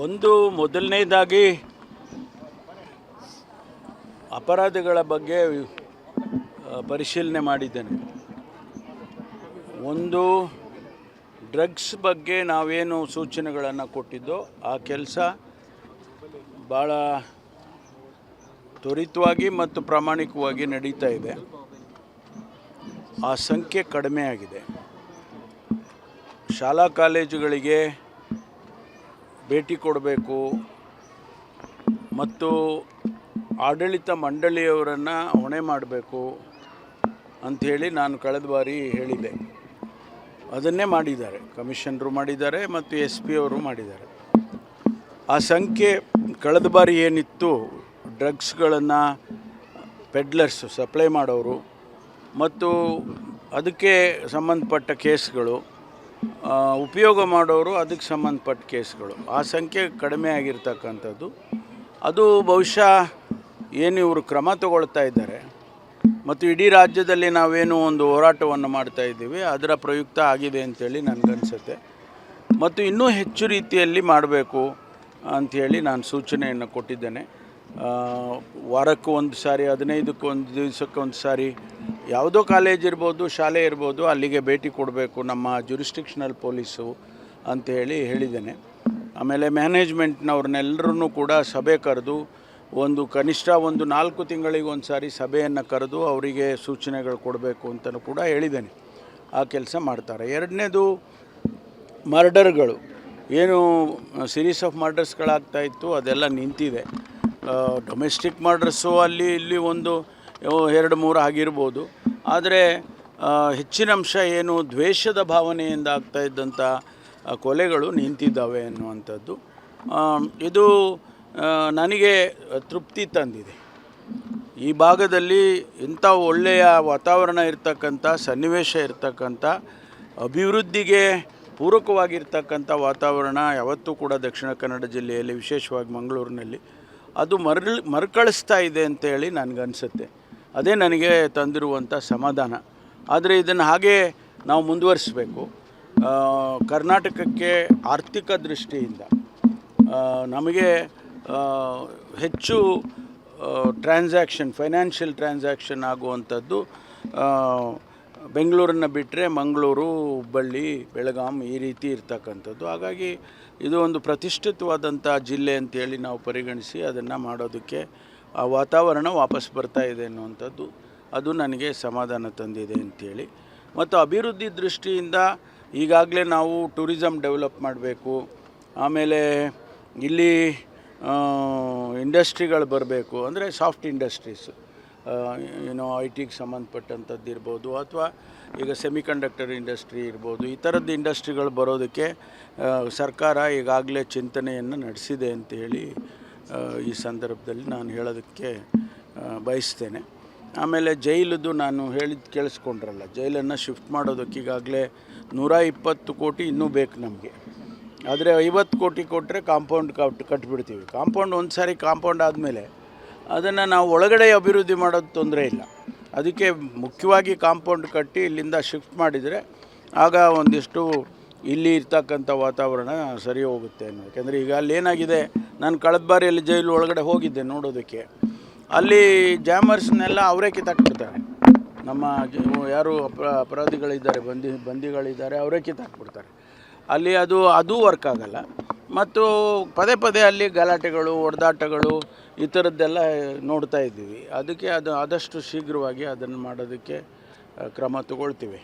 ಒಂದು ಮೊದಲನೇದಾಗಿ ಅಪರಾಧಗಳ ಬಗ್ಗೆ ಪರಿಶೀಲನೆ ಮಾಡಿದ್ದೇನೆ. ಒಂದು ಡ್ರಗ್ಸ್ ಬಗ್ಗೆ ನಾವೇನು ಸೂಚನೆಗಳನ್ನು ಕೊಟ್ಟಿದ್ದೋ ಆ ಕೆಲಸ ಭಾಳ ತ್ವರಿತವಾಗಿ ಮತ್ತು ಪ್ರಾಮಾಣಿಕವಾಗಿ ನಡೀತಾ ಇದೆ. ಆ ಸಂಖ್ಯೆ ಕಡಿಮೆ ಆಗಿದೆ. ಶಾಲಾ ಕಾಲೇಜುಗಳಿಗೆ ಭೇಟಿ ಕೊಡಬೇಕು ಮತ್ತು ಆಡಳಿತ ಮಂಡಳಿಯವರನ್ನು ಹೊಣೆ ಮಾಡಬೇಕು ಅಂಥೇಳಿ ನಾನು ಕಳೆದ ಬಾರಿ ಹೇಳಿದೆ. ಅದನ್ನೇ ಮಾಡಿದ್ದಾರೆ, ಕಮಿಷನರು ಮಾಡಿದ್ದಾರೆ ಮತ್ತು SP ಅವರು ಮಾಡಿದ್ದಾರೆ. ಆ ಸಂಖ್ಯೆ ಕಳೆದ ಬಾರಿ ಏನಿತ್ತು, ಡ್ರಗ್ಸ್ಗಳನ್ನು ಪೆಡ್ಲರ್ಸ್ ಸಪ್ಲೈ ಮಾಡೋರು ಮತ್ತು ಅದಕ್ಕೆ ಸಂಬಂಧಪಟ್ಟ ಕೇಸ್ಗಳು, ಉಪಯೋಗ ಮಾಡೋರು ಅದಕ್ಕೆ ಸಂಬಂಧಪಟ್ಟ ಕೇಸ್ಗಳು, ಆ ಸಂಖ್ಯೆ ಕಡಿಮೆ ಆಗಿರ್ತಕ್ಕಂಥದ್ದು. ಅದು ಬಹುಶಃ ಏನು ಇವರು ಕ್ರಮ ತಗೊಳ್ತಾ ಇದ್ದಾರೆ ಮತ್ತು ಇಡೀ ರಾಜ್ಯದಲ್ಲಿ ನಾವೇನು ಒಂದು ಹೋರಾಟವನ್ನು ಮಾಡ್ತಾ ಇದ್ದೀವಿ ಅದರ ಪ್ರಯುಕ್ತ ಆಗಿದೆ ಅಂಥೇಳಿ ನನಗನ್ಸುತ್ತೆ. ಮತ್ತು ಇನ್ನೂ ಹೆಚ್ಚು ರೀತಿಯಲ್ಲಿ ಮಾಡಬೇಕು ಅಂಥೇಳಿ ನಾನು ಸೂಚನೆಯನ್ನು ಕೊಟ್ಟಿದ್ದೇನೆ. ವಾರಕ್ಕೆ ಒಂದು ಸಾರಿ, 15ಕ್ಕೆ ಒಂದು ದಿವಸಕ್ಕೆ ಒಂದು ಸಾರಿ ಯಾವುದೋ ಕಾಲೇಜ್ ಇರ್ಬೋದು, ಶಾಲೆ ಇರ್ಬೋದು, ಅಲ್ಲಿಗೆ ಭೇಟಿ ಕೊಡಬೇಕು ನಮ್ಮ ಜುರಿಸ್ಟಿಕ್ಷನಲ್ ಪೊಲೀಸು ಅಂಥೇಳಿ ಹೇಳಿದ್ದೇನೆ. ಆಮೇಲೆ ಮ್ಯಾನೇಜ್ಮೆಂಟ್ನವ್ರನ್ನೆಲ್ಲರೂ ಕೂಡ ಸಭೆ ಕರೆದು ಕನಿಷ್ಠ 4 ತಿಂಗಳಿಗೆ ಒಂದು ಸಾರಿ ಸಭೆಯನ್ನು ಕರೆದು ಅವರಿಗೆ ಸೂಚನೆಗಳು ಕೊಡಬೇಕು ಅಂತಲೂ ಕೂಡ ಹೇಳಿದ್ದೇನೆ. ಆ ಕೆಲಸ ಮಾಡ್ತಾರೆ. ಎರಡನೇದು, ಮರ್ಡರ್ಗಳು ಏನು ಸೀರೀಸ್ ಆಫ್ ಮರ್ಡರ್ಸ್ಗಳಾಗ್ತಾಯಿತ್ತು ಅದೆಲ್ಲ ನಿಂತಿದೆ. ಡೊಮೆಸ್ಟಿಕ್ ಮರ್ಡರ್ಸು ಅಲ್ಲಿ ಇಲ್ಲಿ 2-3 ಆಗಿರ್ಬೋದು. ಆದರೆ ಹೆಚ್ಚಿನ ಅಂಶ ಏನು ದ್ವೇಷದ ಭಾವನೆಯಿಂದ ಆಗ್ತಾಯಿದ್ದಂಥ ಕೊಲೆಗಳು ನಿಂತಿದ್ದಾವೆ ಅನ್ನುವಂಥದ್ದು. ಇದು ನನಗೆ ತೃಪ್ತಿ ತಂದಿದೆ. ಈ ಭಾಗದಲ್ಲಿ ಇಂಥ ಒಳ್ಳೆಯ ವಾತಾವರಣ ಇರ್ತಕ್ಕಂಥ, ಸನ್ನಿವೇಶ ಇರ್ತಕ್ಕಂಥ, ಅಭಿವೃದ್ಧಿಗೆ ಪೂರಕವಾಗಿರ್ತಕ್ಕಂಥ ವಾತಾವರಣ ಯಾವತ್ತೂ ಕೂಡ ದಕ್ಷಿಣ ಕನ್ನಡ ಜಿಲ್ಲೆಯಲ್ಲಿ, ವಿಶೇಷವಾಗಿ ಮಂಗಳೂರಿನಲ್ಲಿ ಅದು ಮರುಕಳಿಸ್ತಾ ಇದೆ ಅಂತೇಳಿ ನನಗನ್ಸುತ್ತೆ. ಅದೇ ನನಗೆ ತಂದಿರುವಂಥ ಸಮಾಧಾನ. ಆದರೆ ಇದನ್ನು ಹಾಗೇ ನಾವು ಮುಂದುವರಿಸಬೇಕು. ಕರ್ನಾಟಕಕ್ಕೆ ಆರ್ಥಿಕ ದೃಷ್ಟಿಯಿಂದ ನಮಗೆ ಹೆಚ್ಚು ಫೈನಾನ್ಷಿಯಲ್ ಟ್ರಾನ್ಸಾಕ್ಷನ್ ಆಗುವಂಥದ್ದು ಬೆಂಗಳೂರನ್ನು ಬಿಟ್ಟರೆ ಮಂಗಳೂರು, ಹುಬ್ಬಳ್ಳಿ, ಬೆಳಗಾಂ ಈ ರೀತಿ ಇರ್ತಕ್ಕಂಥದ್ದು. ಹಾಗಾಗಿ ಇದು ಒಂದು ಪ್ರತಿಷ್ಠಿತವಾದಂಥ ಜಿಲ್ಲೆ ಅಂತೇಳಿ ನಾವು ಪರಿಗಣಿಸಿ ಅದನ್ನು ಮಾಡೋದಕ್ಕೆ ಆ ವಾತಾವರಣ ವಾಪಸ್ ಬರ್ತಾ ಇದೆ ಅನ್ನುವಂಥದ್ದು ಅದು ನನಗೆ ಸಮಾಧಾನ ತಂದಿದೆ ಅಂಥೇಳಿ. ಮತ್ತು ಅಭಿವೃದ್ಧಿ ದೃಷ್ಟಿಯಿಂದ ಈಗಾಗಲೇ ನಾವು ಟೂರಿಸಮ್ ಡೆವಲಪ್ ಮಾಡಬೇಕು. ಆಮೇಲೆ ಇಲ್ಲಿ ಇಂಡಸ್ಟ್ರಿಗಳು ಬರಬೇಕು. ಅಂದರೆ ಸಾಫ್ಟ್ ಇಂಡಸ್ಟ್ರೀಸ್, IT ಸಂಬಂಧಪಟ್ಟಂಥದ್ದು ಇರ್ಬೋದು, ಅಥವಾ ಈಗ ಸೆಮಿಕಂಡಕ್ಟರ್ ಇಂಡಸ್ಟ್ರಿ ಇರ್ಬೋದು, ಈ ಥರದ್ದು ಇಂಡಸ್ಟ್ರಿಗಳು ಬರೋದಕ್ಕೆ ಸರ್ಕಾರ ಈಗಾಗಲೇ ಚಿಂತನೆಯನ್ನು ನಡೆಸಿದೆ ಅಂತೇಳಿ ಈ ಸಂದರ್ಭದಲ್ಲಿ ನಾನು ಹೇಳೋದಕ್ಕೆ ಬಯಸ್ತೇನೆ. ಆಮೇಲೆ ಜೈಲದ್ದು ನಾನು ಹೇಳಿದ್ದು ಕೇಳಿಸ್ಕೊಂಡ್ರಲ್ಲ, ಜೈಲನ್ನು ಶಿಫ್ಟ್ ಮಾಡೋದಕ್ಕೆ ಈಗಾಗಲೇ 120 ಕೋಟಿ ಇನ್ನೂ ಬೇಕು ನಮಗೆ. ಆದರೆ 50 ಕೋಟಿ ಕೊಟ್ಟರೆ ಕಾಂಪೌಂಡ್ ಕಟ್ಟಿಬಿಡ್ತೀವಿ. ಒಂದು ಸಾರಿ ಕಾಂಪೌಂಡ್ ಆದಮೇಲೆ ಅದನ್ನು ನಾವು ಒಳಗಡೆ ಅಭಿವೃದ್ಧಿ ಮಾಡೋದು ತೊಂದರೆ ಇಲ್ಲ. ಅದಕ್ಕೆ ಮುಖ್ಯವಾಗಿ ಕಾಂಪೌಂಡ್ ಕಟ್ಟಿ ಇಲ್ಲಿಂದ ಶಿಫ್ಟ್ ಮಾಡಿದರೆ ಆಗ ಒಂದಿಷ್ಟು ಇಲ್ಲಿ ಇರ್ತಕ್ಕಂಥ ವಾತಾವರಣ ಸರಿ ಹೋಗುತ್ತೆ ಅನ್ನೋ. ಯಾಕೆಂದರೆ ಈಗ ಅಲ್ಲಿ ಏನಾಗಿದೆ, ನಾನು ಕಳೆದ ಬಾರಿಯಲ್ಲಿ ಜೈಲು ಒಳಗಡೆ ಹೋಗಿದ್ದೆ ನೋಡೋದಕ್ಕೆ. ಅಲ್ಲಿ ಜಾಮರ್ಸ್ನೆಲ್ಲ ಅವರೇ ಕಿತ್ತಾಕ್ಬಿಡ್ತಾರೆ. ನಮ್ಮ ಯಾರು ಅಪರಾಧಿಗಳಿದ್ದಾರೆ, ಬಂದಿಗಳಿದ್ದಾರೆ, ಅವರೇ ಕಿತ್ತಾಕ್ಬಿಡ್ತಾರೆ. ಅಲ್ಲಿ ಅದು ವರ್ಕ್ ಆಗಲ್ಲ. ಮತ್ತು ಪದೇ ಅಲ್ಲಿ ಗಲಾಟೆಗಳು, ಹೊಡೆದಾಟಗಳು ಈ ಥರದ್ದೆಲ್ಲ ನೋಡ್ತಾ ಇದ್ದೀವಿ. ಅದಕ್ಕೆ ಆದಷ್ಟು ಶೀಘ್ರವಾಗಿ ಅದನ್ನು ಮಾಡೋದಕ್ಕೆ ಕ್ರಮ ತಗೊಳ್ತೀವಿ.